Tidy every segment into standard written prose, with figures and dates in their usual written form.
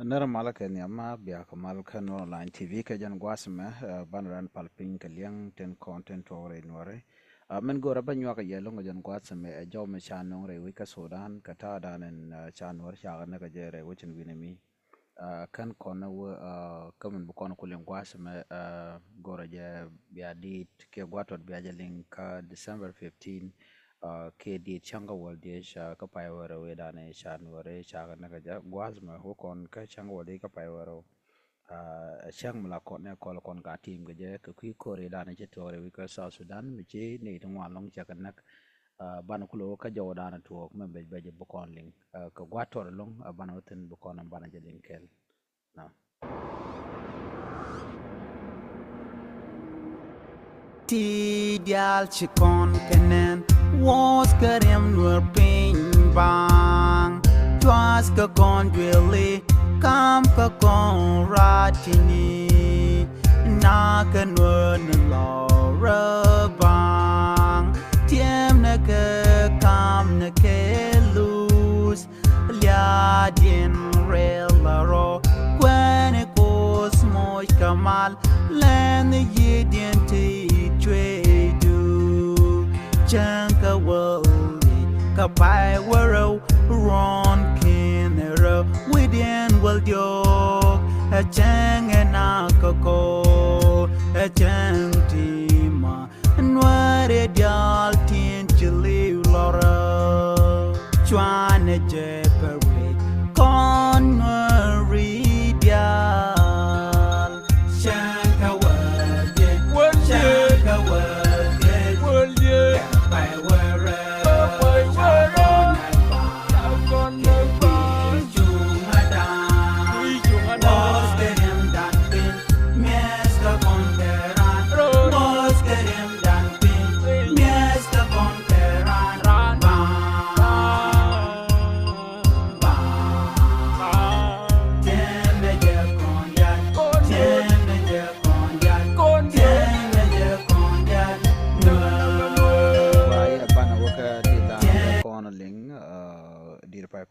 Nera malaka ni amma biya kamal kan online TV ka jan gwasme banran palping ka liang ten content ore nore men gora banyo ka yelo jan gwasme jaw me chanong re wika Sudan ka ta danen chanwar shaga na ka jere wicin winami kan kona kamen bu kona kulen gwasme gora je biya dit ke gwatot biya jaling ka December 15 ke di changa wal di ka pai wara we dane shan ware shaga na ja gwazma ho kon ka changa wal di ka pai wara chang mala kon ne kol kon ka team ga je ka kui kore dane je tore wi ka South Sudan mi je ne to wa long chaka nak ban kulo ka jaw dane to me be je bu kon ling ka gwator long ban woten bu kon ban je ling kel na Ti dial chikon kenen was karem nur ping bang twas ka kon dwele kam ka kon ratini na ka nur la bang tiem na ka kam na ke lose lia din rel la ro when it goes moy kamal len ye din ti do chanka world ka pai waro ron kinero within world yo a chang and ko a chang tima nware dial tin chili lora chwane je pare con dial chanka world chanka world by where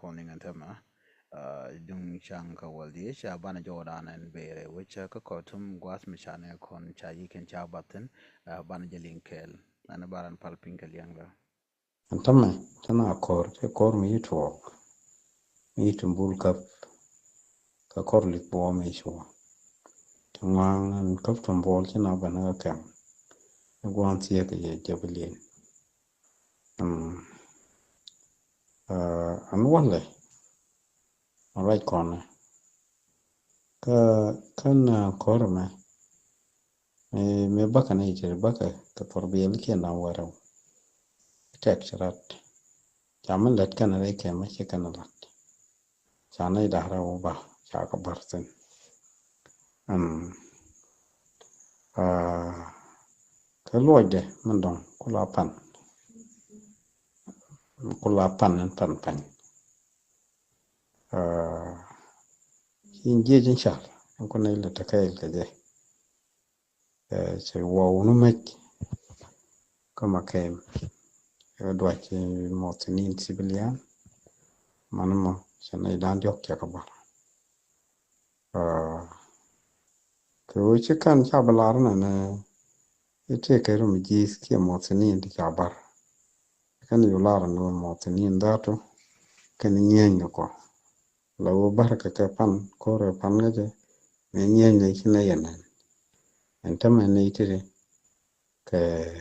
calling and tema dung chang ka waldi sha bana jodan and bere which ka kotum gwas mishane kon chayi ken cha batten bana jelin kel ana baran palping kel yanga Antame tana kor mi yitwo mi yitumbul ka kor lik bo mi shwa tungwang an kap tumbol china bana ka gwan tie ka ye jabilien an wale right corner kan kor me baka na yite baka ka torbiyel ke na waro tek charat chaman lat kan re ke ma che kan lat chana da rawo ba cha ka barten ka loide man don kula pan en pan in je jin sha ko ne la ta kai ka je che wo no mek kama kem dwa che motinin civilian manamo chana dan diok ka ba ko che kan cha balar na ite ka rum ji ski motinin di ka bar kan yu lar no motinin dato kan nyen ko lawo bar ka pan ko re pan ga je nyen ne kina yana en tama ne ite ke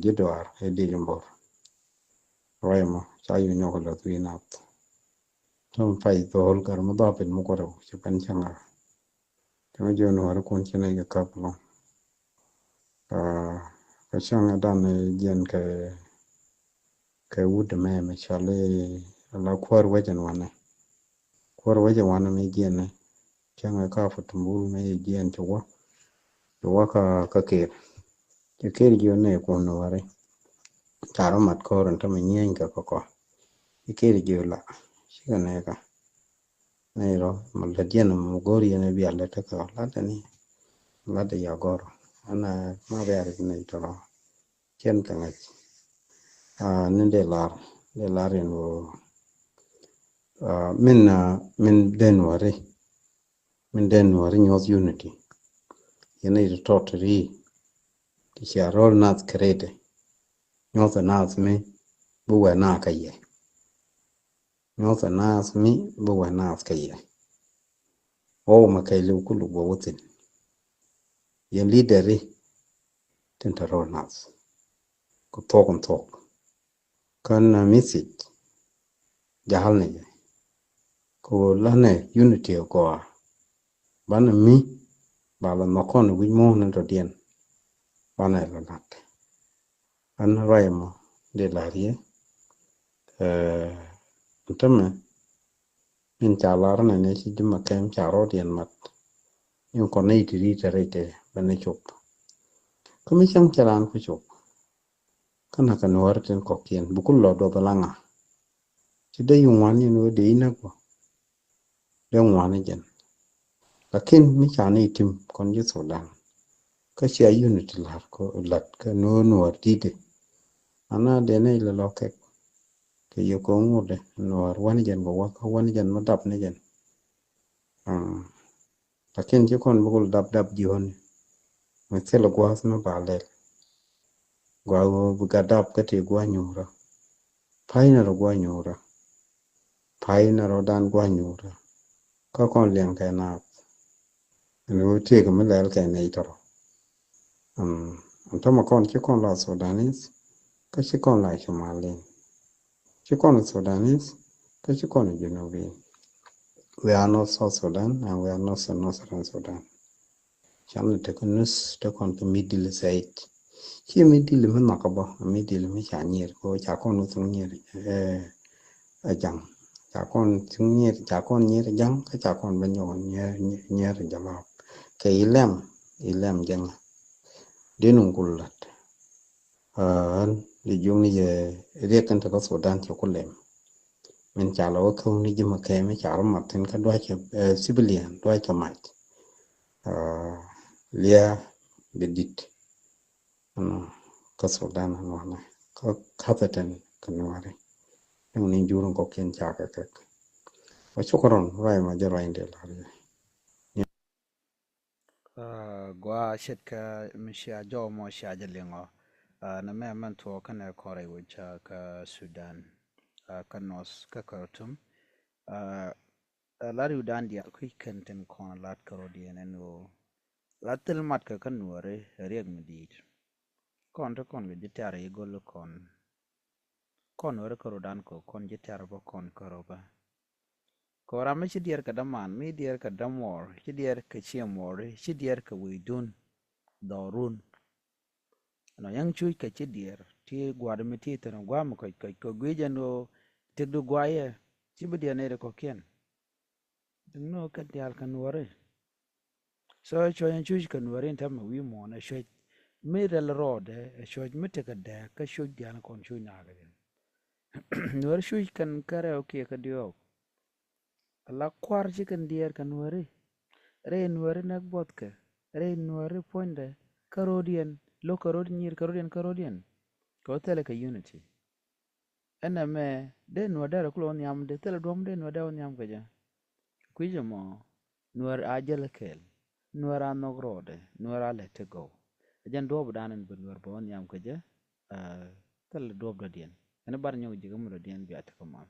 jidwar e di jumbor roimo cha yu nyoko la tuinat tom fai to hol gar mo da pen mo ko ro che pan changa to jo no har kon chena ga kaplo ka changa dan jen ke wud me chale la kwar wajan wana me jen changa ka futumbul me jen to wa ka ke jo ne ko no ware taro mat ko ron to me nyen ka ko ke jo la shiga ne ka Nairo maladiana mugori yana bi alla ta ka lada ni lada ya goro ana ma bayar ni to ken kan ninde lar le lar no min denwari nyos unity yana ito totri ti sharol nas krede nyos nas mi buwa na kaye nyos nas mi buwa nas kaye o makay lu kulu bo wutin yan leaderi tinta rol nas ko tok kan message jahal ne ko lane unity ko bana mi bala makon wi mo nan to dien bana la nat an raymo de la rie ntame min chalar ne ci dima kem charo dien mat yon ko nei ti rite bana chop ko mi cham charan ko chop kana kan warten ko kien bukul lo do balanga ci de yung wan ni no de ina ko de wan jen lakin mi chani tim kon ju Sudan ka shi unity lar ko lat ka no dide ana de ne le loke ke yo ko ngode no wan jen go wa ko wan jen ma dab ne jen lakin ji kon bugul dab ji hon ma selo go has no balel go bu ga dab ka te go nyura paina ro go nyura paina ro dan go nyura ka kon leng ka na no te ko me lel ka ne toro antama kon ci kon la Sudanese ka ci kon la Somali ci kon Sudanese ka ci kon Junubi. We are not South Sudan and we are not Northern Sudan. Channel Tekunus Tekon to middle side. She middle me makaba, middle me chanir, go chakon with near a jang. Chakon near a jang, a chakon benyon near Jamab. Ilem jang. Dinung gulat. The juni reckon to Sudan chocolate. Mình trả lời không đi nhưng mà kể mới trả lời mặt trên cái đôi cho civilian đôi cho mạch lia bedit có Sudan nó này có capital cái nó này nhưng nên jurong có kiên trả cái và số còn vài mà giờ lại để gwa shetka mishia jo mo shaja lengo na me man to kana kore wucha ka Sudan ka nos ka Khartoum lari udan dia ku kenten kon lat karo dia no latil mat ka kanure rieg medit kon to kon ge tare gol kon ore karo dan ko kon je tare bo kon karo ba ko rame ci dier ka daman mi dier ka damor ci dier ka chiemore ci dier ka widun dorun no yang chui ka ci dier ti gwad mi ti tan gwam ko gwejano tegdu gwaye ci bi dier ne ko ken no ka dial kan wore so cho yang chui kan wore tam wi mo na shwe mi rel rode shwe mi te ka de ka shwe dial kon chui na ga nur chui kan kare okay ka dio la kwar chicken dier kan wari re nwari nak vodka re nwari ponde karodian lo karodian ko tele ka unity ana me de nwada ko on yam de tele dom de nwada on yam gaja kuije mo nwar ajel kel nwar anogrode nwar let go jan dob danan ben nwar bon yam gaja tele dob do dien ana bar nyaw jiga mu do dien bi ataka ma